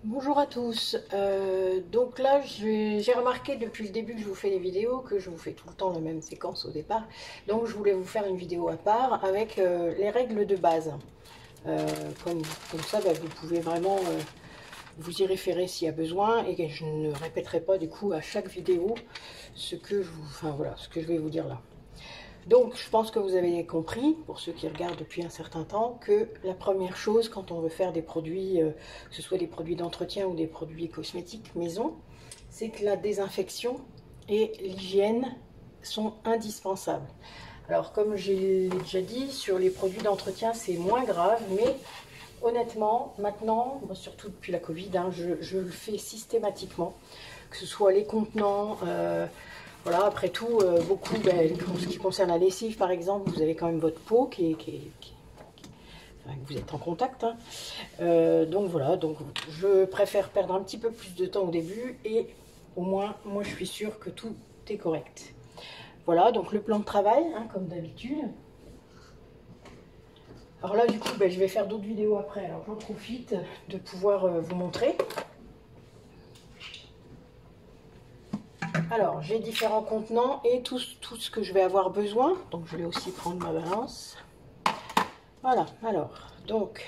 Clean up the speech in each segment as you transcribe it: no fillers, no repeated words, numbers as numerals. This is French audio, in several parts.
Bonjour à tous. Donc là, j'ai remarqué depuis le début que je vous fais les vidéos, que je vous fais tout le temps la même séquence au départ. Donc je voulais vous faire une vidéo à part avec les règles de base. Euh, comme ça, bah, vous pouvez vraiment vous y référer s'il y a besoin et que je ne répéterai pas du coup à chaque vidéo ce que ce que je vais vous dire là. Donc, je pense que vous avez compris, pour ceux qui regardent depuis un certain temps, que la première chose quand on veut faire des produits, que ce soit des produits d'entretien ou des produits cosmétiques maison, c'est que la désinfection et l'hygiène sont indispensables. Alors, comme j'ai déjà dit, sur les produits d'entretien, c'est moins grave, mais honnêtement, maintenant, surtout depuis la Covid, je le fais systématiquement, que ce soit les contenants. Voilà, après tout, beaucoup, en ce qui concerne la lessive par exemple, vous avez quand même votre peau enfin, vous êtes en contact. Hein. Donc voilà, donc je préfère perdre un petit peu plus de temps au début et au moins, moi je suis sûre que tout est correct. Voilà, donc le plan de travail, hein, comme d'habitude. Alors là, du coup, je vais faire d'autres vidéos après, alors j'en profite de pouvoir vous montrer. Alors, j'ai différents contenants et tout ce que je vais avoir besoin. Donc, je vais aussi prendre ma balance. Voilà, alors, donc,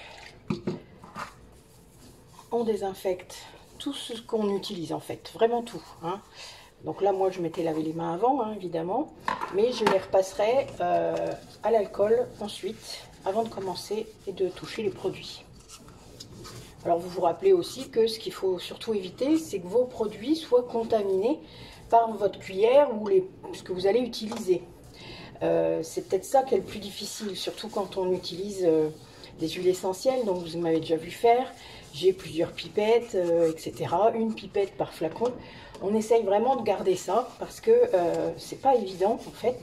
on désinfecte tout ce qu'on utilise en fait, vraiment tout. Hein. Donc là, moi, je m'étais lavé les mains avant, hein, évidemment. Mais je les repasserai à l'alcool ensuite, avant de commencer et de toucher les produits. Alors, vous vous rappelez aussi que ce qu'il faut surtout éviter, c'est que vos produits soient contaminés par votre cuillère ou ce que vous allez utiliser. C'est peut-être ça qui est le plus difficile, surtout quand on utilise des huiles essentielles, donc vous m'avez déjà vu faire. J'ai plusieurs pipettes, etc. Une pipette par flacon. On essaye vraiment de garder ça parce que c'est pas évident en fait.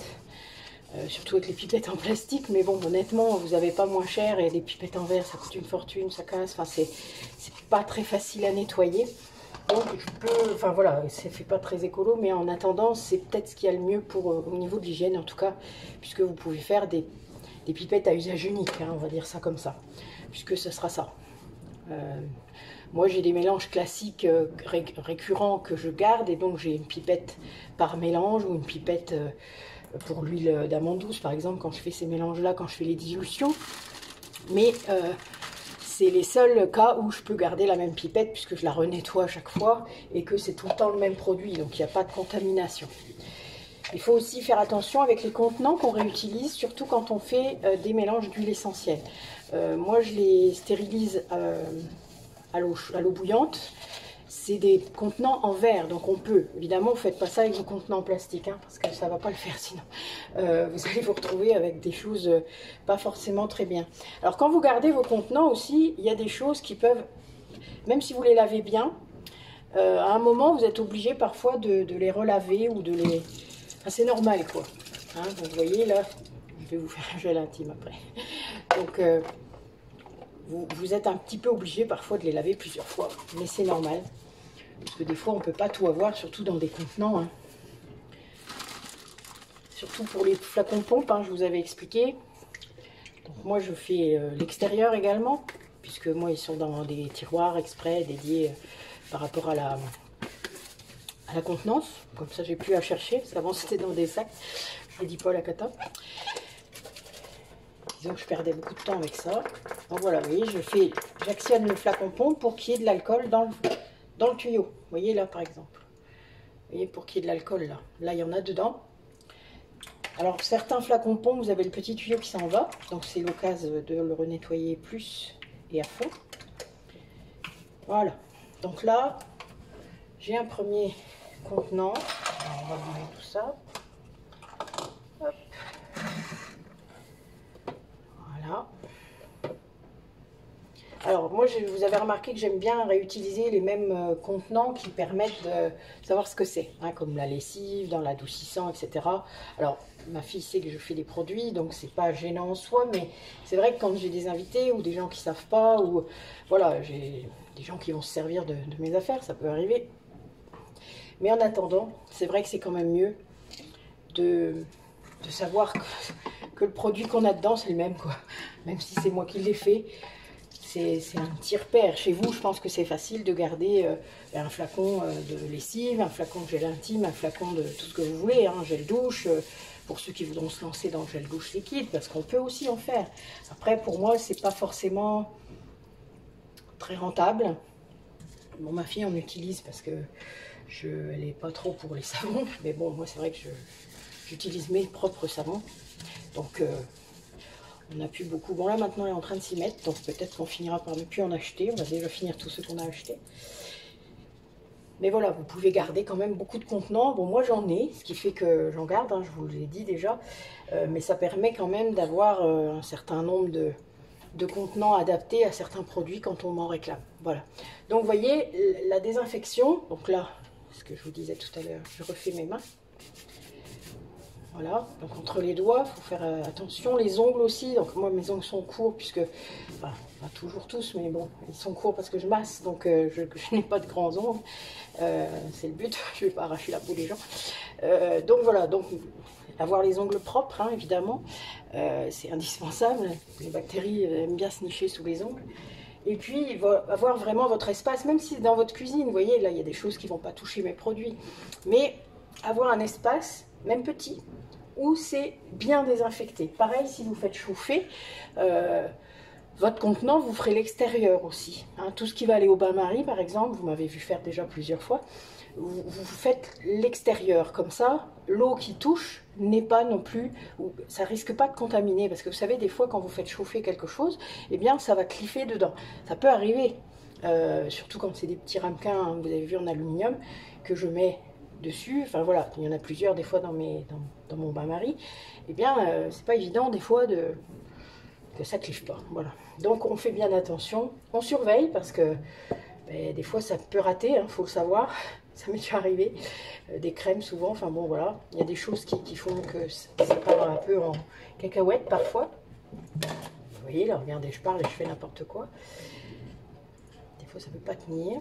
Surtout avec les pipettes en plastique, mais bon, honnêtement, vous n'avez pas moins cher et les pipettes en verre, ça coûte une fortune, ça casse, enfin, c'est pas très facile à nettoyer. Donc, enfin voilà, ça fait pas très écolo, mais en attendant, c'est peut-être ce qu'il y a le mieux pour, au niveau de l'hygiène en tout cas, puisque vous pouvez faire des pipettes à usage unique, hein, on va dire ça comme ça, puisque ce sera ça. Moi, j'ai des mélanges classiques récurrents que je garde, et donc j'ai une pipette par mélange ou une pipette pour l'huile d'amande douce, par exemple, quand je fais ces mélanges-là, quand je fais les dilutions. Mais c'est les seuls cas où je peux garder la même pipette, puisque je la renettoie à chaque fois, et que c'est tout le temps le même produit, donc il n'y a pas de contamination. Il faut aussi faire attention avec les contenants qu'on réutilise, surtout quand on fait des mélanges d'huile essentielle. Moi, je les stérilise à l'eau bouillante. C'est des contenants en verre, donc on peut. Évidemment, vous ne faites pas ça avec vos contenants en plastique, hein, parce que ça ne va pas le faire sinon. Vous allez vous retrouver avec des choses pas forcément très bien. Alors, quand vous gardez vos contenants aussi, il y a des choses qui peuvent, même si vous les lavez bien, à un moment, vous êtes obligé parfois de les relaver ou de les... Enfin, c'est normal, quoi. Hein, vous voyez, là, je vais vous faire un gel intime après. Donc, vous êtes un petit peu obligé parfois de les laver plusieurs fois, mais c'est normal. Parce que des fois, on ne peut pas tout avoir, surtout dans des contenants. Hein. Surtout pour les flacons pompes, hein, je vous avais expliqué. Donc moi, je fais l'extérieur également, puisque moi, ils sont dans des tiroirs exprès dédiés par rapport à la contenance. Comme ça, j'ai plus à chercher, parce qu'avant, c'était dans des sacs. Je ne vous dis pas la cata. Disons que je perdais beaucoup de temps avec ça. Donc voilà, vous voyez, j'actionne le flacon pompe pour qu'il y ait de l'alcool dans le tuyau. Vous voyez là, par exemple. Vous voyez, pour qu'il y ait de l'alcool là. Là, il y en a dedans. Alors, certains flacons pompe, vous avez le petit tuyau qui s'en va. Donc, c'est l'occasion de le renettoyer plus et à fond. Voilà. Donc là, j'ai un premier contenant. Alors, on va vider tout ça. Hop. Voilà. Alors moi, vous avez remarqué que j'aime bien réutiliser les mêmes contenants qui permettent de savoir ce que c'est, hein, comme la lessive, dans l'adoucissant, etc. Alors ma fille sait que je fais des produits, donc c'est pas gênant en soi, mais c'est vrai que quand j'ai des invités ou des gens qui savent pas, ou voilà, j'ai des gens qui vont se servir de mes affaires, ça peut arriver. Mais en attendant, c'est vrai que c'est quand même mieux de savoir que le produit qu'on a dedans, c'est le même, quoi. Même si c'est moi qui l'ai fait. c'est un petit repère. Chez vous, je pense que c'est facile de garder un flacon de lessive, un flacon de gel intime, un flacon de tout ce que vous voulez, hein, gel douche, pour ceux qui voudront se lancer dans le gel douche liquide, parce qu'on peut aussi en faire. Après, pour moi, c'est pas forcément très rentable. Bon, ma fille en utilise parce que elle n'est pas trop pour les savons, mais bon, moi c'est vrai que j'utilise mes propres savons, donc on n'a plus beaucoup. Bon là maintenant elle est en train de s'y mettre, donc peut-être qu'on finira par ne plus en acheter. On va déjà finir tous ceux qu'on a achetés. Mais voilà, vous pouvez garder quand même beaucoup de contenants. Bon, moi j'en ai, ce qui fait que j'en garde, hein, je vous l'ai dit déjà. Mais ça permet quand même d'avoir un certain nombre de contenants adaptés à certains produits quand on m'en réclame. Voilà. Donc vous voyez, la désinfection, donc là, ce que je vous disais tout à l'heure, je refais mes mains. Voilà, donc entre les doigts, il faut faire attention. Les ongles aussi, donc moi mes ongles sont courts puisque, enfin, pas toujours tous, mais bon, ils sont courts parce que je masse, donc je n'ai pas de grands ongles. C'est le but, je ne vais pas arracher la peau des gens. Donc voilà, donc avoir les ongles propres, hein, évidemment, c'est indispensable. Les bactéries aiment bien se nicher sous les ongles. Et puis avoir vraiment votre espace, même si dans votre cuisine, vous voyez, là il y a des choses qui ne vont pas toucher mes produits, mais avoir un espace, même petit, où c'est bien désinfecté. Pareil, si vous faites chauffer, votre contenant, vous ferez l'extérieur aussi. Hein, tout ce qui va aller au bain-marie, par exemple, vous m'avez vu faire déjà plusieurs fois, vous faites l'extérieur. Comme ça, l'eau qui touche n'est pas non plus, ça risque pas de contaminer. Parce que vous savez, des fois, quand vous faites chauffer quelque chose, eh bien, ça va cliffer dedans. Ça peut arriver, surtout quand c'est des petits ramequins, hein, vous avez vu en aluminium, que je mets dessus, enfin voilà, il y en a plusieurs des fois dans mon bain-marie, eh bien c'est pas évident des fois que ça cliffe pas, voilà. Donc on fait bien attention, on surveille parce que des fois ça peut rater, hein, faut le savoir, ça m'est déjà arrivé, des crèmes souvent, enfin bon voilà, il y a des choses qui font que ça part un peu en cacahuète parfois. Vous voyez là, regardez, je parle et je fais n'importe quoi, des fois ça peut pas tenir.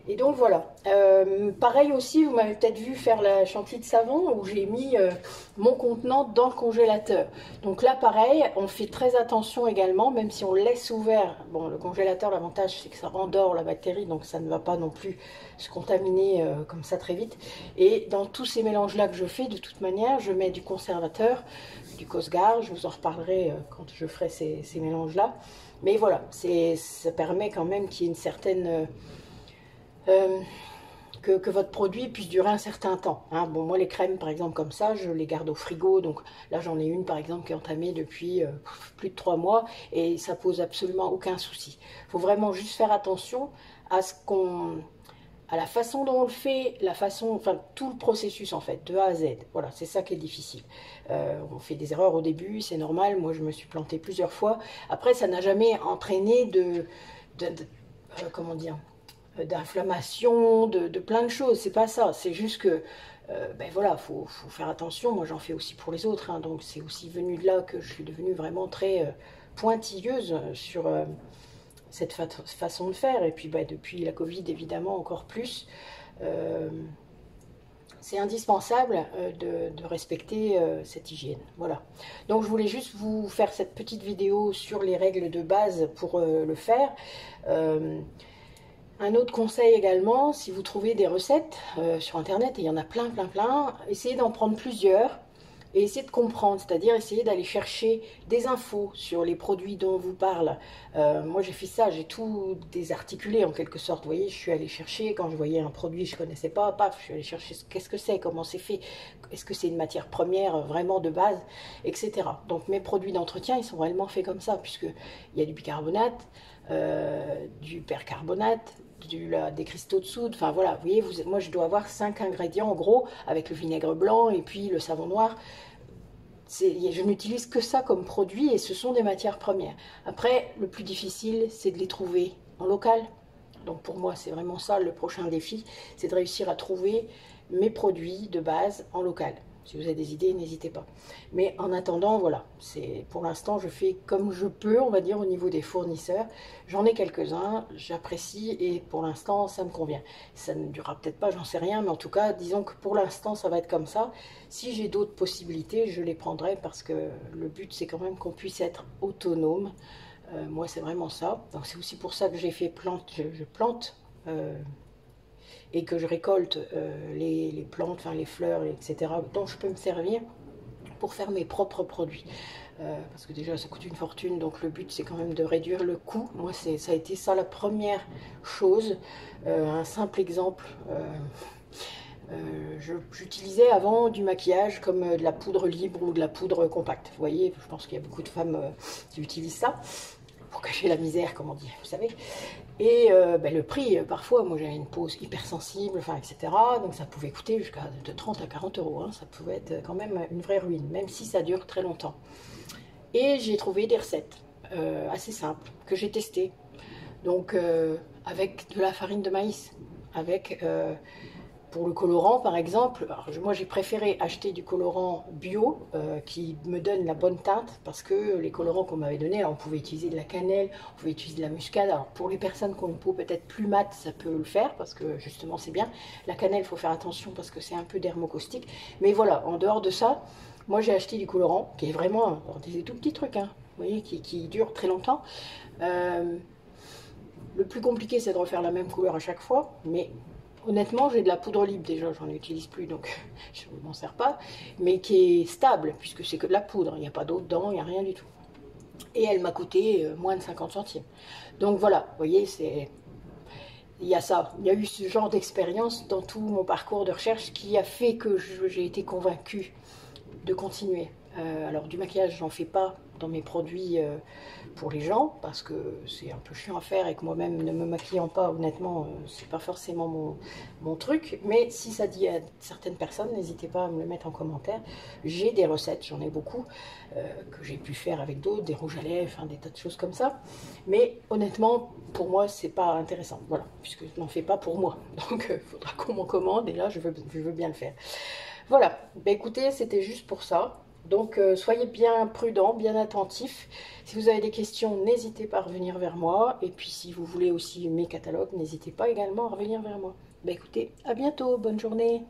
Et donc voilà, pareil aussi, vous m'avez peut-être vu faire la chantilly de savon où j'ai mis mon contenant dans le congélateur. Donc là pareil, on fait très attention également, même si on laisse ouvert. Bon, le congélateur, l'avantage c'est que ça endort la bactérie, donc ça ne va pas non plus se contaminer comme ça très vite. Et dans tous ces mélanges-là que je fais, de toute manière, je mets du conservateur, du Cosgar, je vous en reparlerai quand je ferai ces mélanges-là. Mais voilà, ça permet quand même qu'il y ait une certaine... que votre produit puisse durer un certain temps. Hein. Bon, moi les crèmes par exemple comme ça, je les garde au frigo. Donc là j'en ai une par exemple qui est entamée depuis plus de 3 mois et ça pose absolument aucun souci. Il faut vraiment juste faire attention à à la façon dont on le fait, enfin tout le processus en fait, de A à Z. Voilà, c'est ça qui est difficile. On fait des erreurs au début, c'est normal. Moi je me suis plantée plusieurs fois. Après ça n'a jamais entraîné comment dire, d'inflammation, de plein de choses, c'est pas ça, c'est juste que voilà, faut faire attention. Moi j'en fais aussi pour les autres, hein, donc c'est aussi venu de là que je suis devenue vraiment très pointilleuse sur cette façon de faire. Et puis depuis la Covid évidemment encore plus, c'est indispensable de respecter cette hygiène. Voilà, donc je voulais juste vous faire cette petite vidéo sur les règles de base pour le faire. Un autre conseil également, si vous trouvez des recettes sur internet, et il y en a plein, essayez d'en prendre plusieurs et essayez de comprendre, c'est-à-dire essayez d'aller chercher des infos sur les produits dont on vous parle. Moi j'ai fait ça, j'ai tout désarticulé en quelque sorte, vous voyez, je suis allée chercher, quand je voyais un produit je ne connaissais pas, paf, je suis allée chercher qu'est-ce que c'est, comment c'est fait, est-ce que c'est une matière première vraiment de base, etc. Donc mes produits d'entretien, ils sont réellement faits comme ça, puisqu'il y a du bicarbonate, du percarbonate, des cristaux de soude, enfin voilà, vous voyez, moi je dois avoir 5 ingrédients en gros, avec le vinaigre blanc et puis le savon noir. Je n'utilise que ça comme produit et ce sont des matières premières. Après, le plus difficile, c'est de les trouver en local. Donc pour moi, c'est vraiment ça le prochain défi, c'est de réussir à trouver mes produits de base en local. Si vous avez des idées, n'hésitez pas. Mais en attendant, voilà, pour l'instant, je fais comme je peux, on va dire, au niveau des fournisseurs. J'en ai quelques-uns, j'apprécie et pour l'instant, ça me convient. Ça ne durera peut-être pas, j'en sais rien, mais en tout cas, disons que pour l'instant, ça va être comme ça. Si j'ai d'autres possibilités, je les prendrai parce que le but, c'est quand même qu'on puisse être autonome Moi, c'est vraiment ça. Donc, c'est aussi pour ça que j'ai fait plante, je plante et que je récolte les plantes, enfin les fleurs, etc. dont je peux me servir pour faire mes propres produits. Parce que déjà, ça coûte une fortune, donc le but, c'est quand même de réduire le coût. Moi, ça a été ça la première chose. Un simple exemple. J'utilisais avant du maquillage comme de la poudre libre ou de la poudre compacte. Vous voyez, je pense qu'il y a beaucoup de femmes qui utilisent ça pour cacher la misère, comme on dit, vous savez. Et le prix, parfois, moi j'avais une peau hypersensible, enfin, etc. Donc ça pouvait coûter jusqu'à de 30 à 40 euros. Hein. Ça pouvait être quand même une vraie ruine, même si ça dure très longtemps. Et j'ai trouvé des recettes assez simples que j'ai testées. Donc avec de la farine de maïs, avec pour le colorant, par exemple, moi j'ai préféré acheter du colorant bio qui me donne la bonne teinte parce que les colorants qu'on m'avait donnés, on pouvait utiliser de la cannelle, on pouvait utiliser de la muscade. Alors pour les personnes qui ont une peau peut-être plus mate, ça peut le faire parce que justement c'est bien. La cannelle, il faut faire attention parce que c'est un peu dermocaustique. Mais voilà, en dehors de ça, moi j'ai acheté du colorant qui est vraiment des tout petits trucs, hein, vous voyez, qui dure très longtemps. Le plus compliqué c'est de refaire la même couleur à chaque fois, mais honnêtement, j'ai de la poudre libre déjà, j'en utilise plus, donc je ne m'en sers pas, mais qui est stable, puisque c'est que de la poudre, il n'y a pas d'eau dedans, il n'y a rien du tout. Et elle m'a coûté moins de 50 centimes. Donc voilà, vous voyez, il y a ça. Il y a eu ce genre d'expérience dans tout mon parcours de recherche qui a fait que j'ai été convaincue de continuer. Alors du maquillage, j'en fais pas dans mes produits pour les gens parce que c'est un peu chiant à faire et que moi-même ne me maquillant pas, honnêtement, c'est pas forcément mon truc. Mais si ça dit à certaines personnes, n'hésitez pas à me le mettre en commentaire. J'ai des recettes, j'en ai beaucoup que j'ai pu faire avec d'autres, des rouges à lèvres, enfin, des tas de choses comme ça. Mais honnêtement, pour moi, c'est pas intéressant. Voilà, puisque je n'en fais pas pour moi. Donc il faudra qu'on m'en commande et là, je veux bien le faire. Voilà, ben, écoutez, c'était juste pour ça. Donc, soyez bien prudents, bien attentifs. Si vous avez des questions, n'hésitez pas à revenir vers moi. Et puis, si vous voulez aussi mes catalogues, n'hésitez pas également à revenir vers moi. Ben, écoutez, à bientôt, bonne journée.